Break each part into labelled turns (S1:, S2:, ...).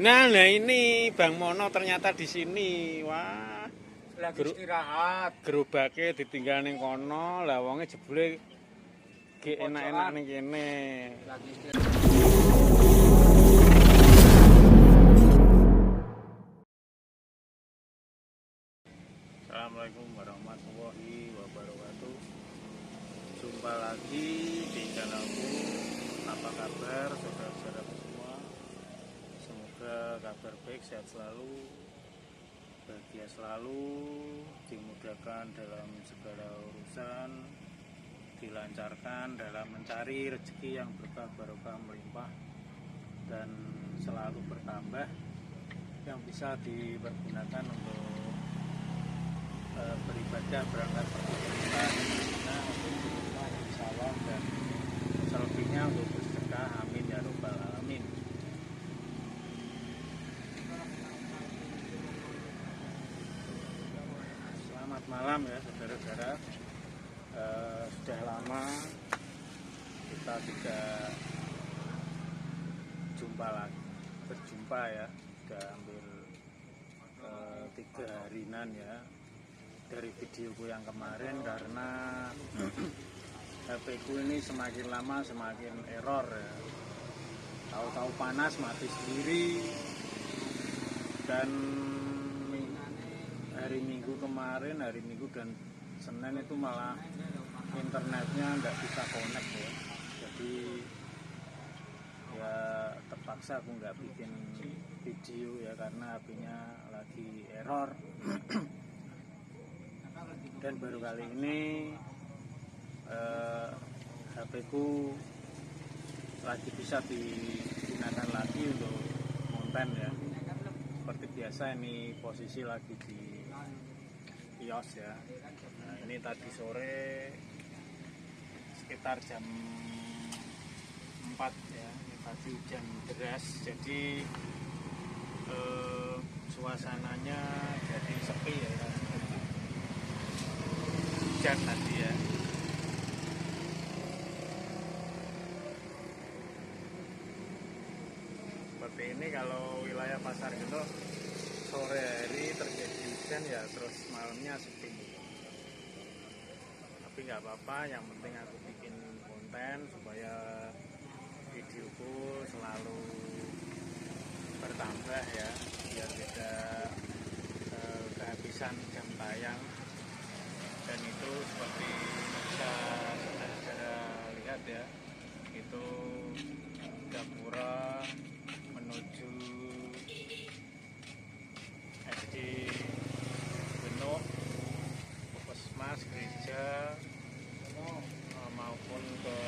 S1: Nah ini Bang Mono ternyata di sini. Wah,
S2: Lagi istirahat.
S1: gerobake ditinggal ning kono, lah wonge jebule ge enak-enak ning kene.
S2: Lagi istirahat.
S1: Assalamualaikum warahmatullahi wabarakatuh. Jumpa lagi di channelku. Apa kabar saudara-saudara semua? Semoga kabar baik, sehat selalu, bahagia selalu, dimudahkan dalam segala urusan, dilancarkan dalam mencari rezeki yang berkah barokah melimpah dan selalu bertambah, yang bisa dipergunakan untuk beribadah, berangkat pergi untuk salam dan selebihnya untuk bersedekah. Amin ya robbal alamin. Selamat malam ya saudara-saudara. Sudah lama kita tidak berjumpa ya. Sudah hampir 3 harian ya dari videoku yang kemarin, karena HP ku ini semakin lama semakin error ya. Tahu-tahu panas mati sendiri, dan hari Minggu kemarin, hari Minggu dan Senin itu malah internetnya nggak bisa connect ya. Jadi ya terpaksa aku nggak bikin video ya, karena HP-nya lagi error. Dan baru kali ini HP ku lagi bisa digunakan lagi untuk konten ya. Seperti biasa ini posisi lagi di kios ya. Nah, ini tadi sore sekitar jam 4 ya. Ini tadi hujan deras, jadi suasananya jadi sepi ya. Hujan tadi ya. Seperti ini kalau wilayah Pasar Gento sore hari terjadi hujan ya, terus malamnya sepi. Tapi nggak apa-apa, yang penting aku bikin konten supaya videoku selalu bertambah ya, biar tidak kehabisan jam tayang. Dan itu seperti bisa saudara lihat ya, itu Gapura menuju SD Beno, Puskesmas, gereja, maupun ke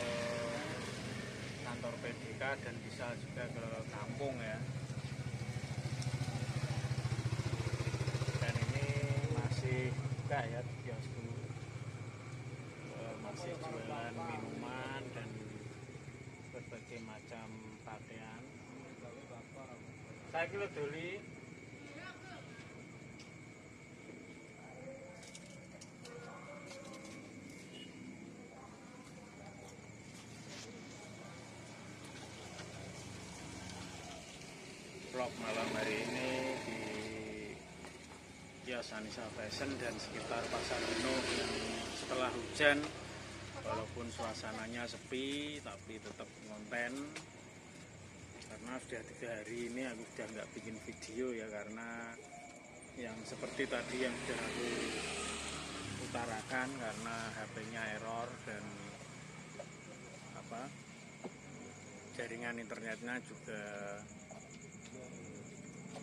S1: kantor PDK, dan bisa juga ke kampung ya. Dan ini masih buka ya kiosku, masih jualan minuman dan berbagai macam pakaian. Saya kilo doli. Vlog malam hari ini di kios Anissa Fashion dan sekitar Pasar Gento yang setelah hujan, walaupun suasananya sepi tapi tetap konten, karena sudah 3 hari ini aku sudah nggak bikin video ya, karena yang seperti tadi yang sudah aku utarakan, karena HP-nya error dan jaringan internetnya juga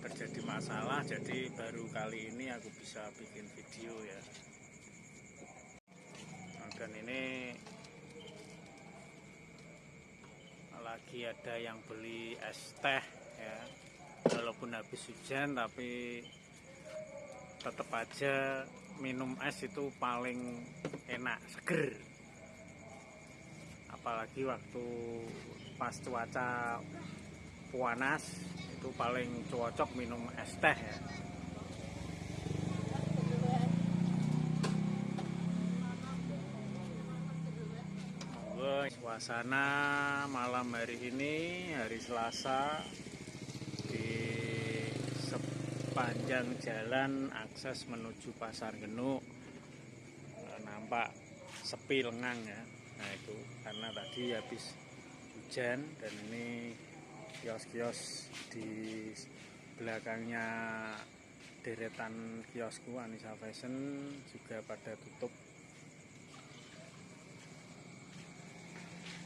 S1: terjadi masalah. Jadi baru kali ini aku bisa bikin video ya. Nah, dan ini lagi ada yang beli es teh ya, walaupun habis hujan tapi tetap aja minum es itu paling enak, seger. Apalagi waktu pas cuaca panas itu paling cocok minum es teh ya. Suasana malam hari ini, hari Selasa, di sepanjang jalan akses menuju Pasar Genuk nampak sepi lengang ya. Nah itu karena tadi habis hujan, dan ini kios-kios di belakangnya deretan kiosku Anissa Fashion juga pada tutup.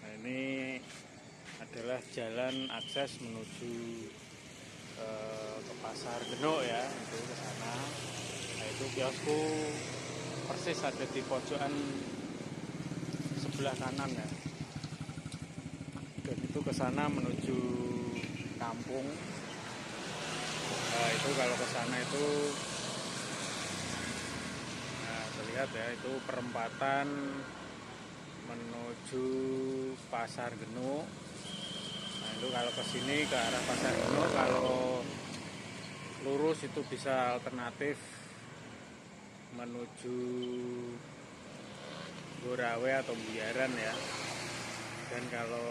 S1: Nah ini adalah jalan akses menuju ke Pasar Genuk ya, itu ke sana. Nah itu kiosku persis ada di pojokan sebelah kanan ya, dan itu ke sana menuju kampung. Nah itu kalau ke sana itu, nah terlihat ya, itu perempatan menuju Pasar Genuk. Nah itu kalau ke sini ke arah Pasar Genuk, kalau lurus itu bisa alternatif menuju Gorawe atau Biaran ya. Dan kalau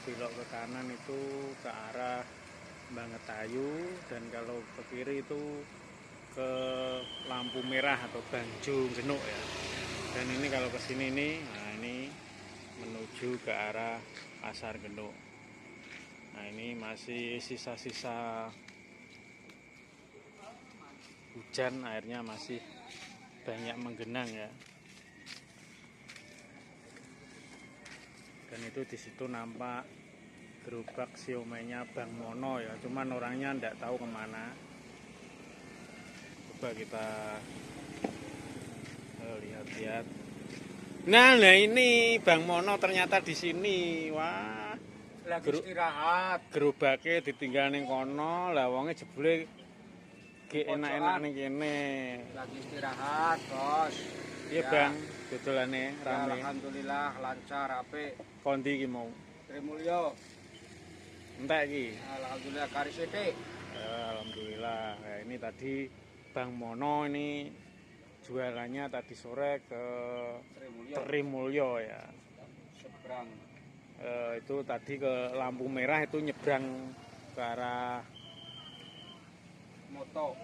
S1: belok ke kanan itu ke arah Bangetayu, dan kalau ke kiri itu ke lampu merah atau Bangjo Genuk ya. Dan ini kalau ke sini nih, nah ini menuju ke arah Pasar Genuk. Nah ini masih sisa-sisa hujan, airnya masih banyak menggenang ya. Dan itu di situ nampak gerobak siomainya Bang Mono ya, cuman orangnya ndak tahu kemana. Coba kita lihat-lihat. Nah ini Bang Mono ternyata di sini. Wah,
S2: Lagi istirahat.
S1: gerobaknya ditinggal ning kono, lah wonge jebule ge enak-enak ning kene.
S2: Lagi istirahat, Bos.
S1: Iya
S2: Ya.
S1: Bang, dodolane
S2: Ya,
S1: rame.
S2: alhamdulillah lancar apik.
S1: Kondi iki mau.
S2: Trimulyo.
S1: Entek iki.
S2: Alhamdulillah kari sithik.
S1: Alhamdulillah. Nah, ini tadi Bang Mono ini jualannya tadi sore ke
S2: Trimulyo.
S1: Trimulyo ya.
S2: Seberang
S1: Itu tadi ke lampu merah, itu nyebrang ke arah
S2: moto.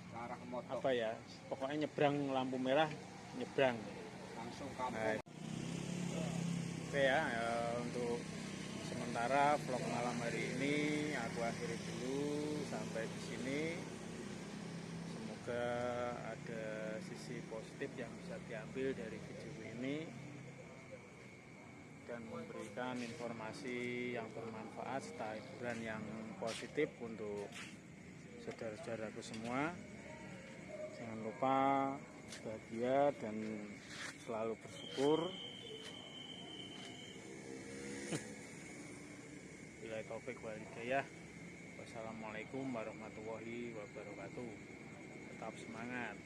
S2: Ke arah moto.
S1: apa ya? Pokoknya nyebrang lampu merah, nyebrang.
S2: Langsung
S1: Nah,
S2: kampung.
S1: oke ya, untuk sementara vlog malam hari ini aku akhiri dulu sampai di sini. Semoga ada sisi positif yang bisa diambil dari video ini dan memberikan informasi yang bermanfaat serta hiburan yang positif untuk saudara-saudaraku semua. Jangan lupa bahagia dan selalu bersyukur. Bila taufik wal hidayah. Wassalamualaikum warahmatullahi wabarakatuh. Tetap semangat.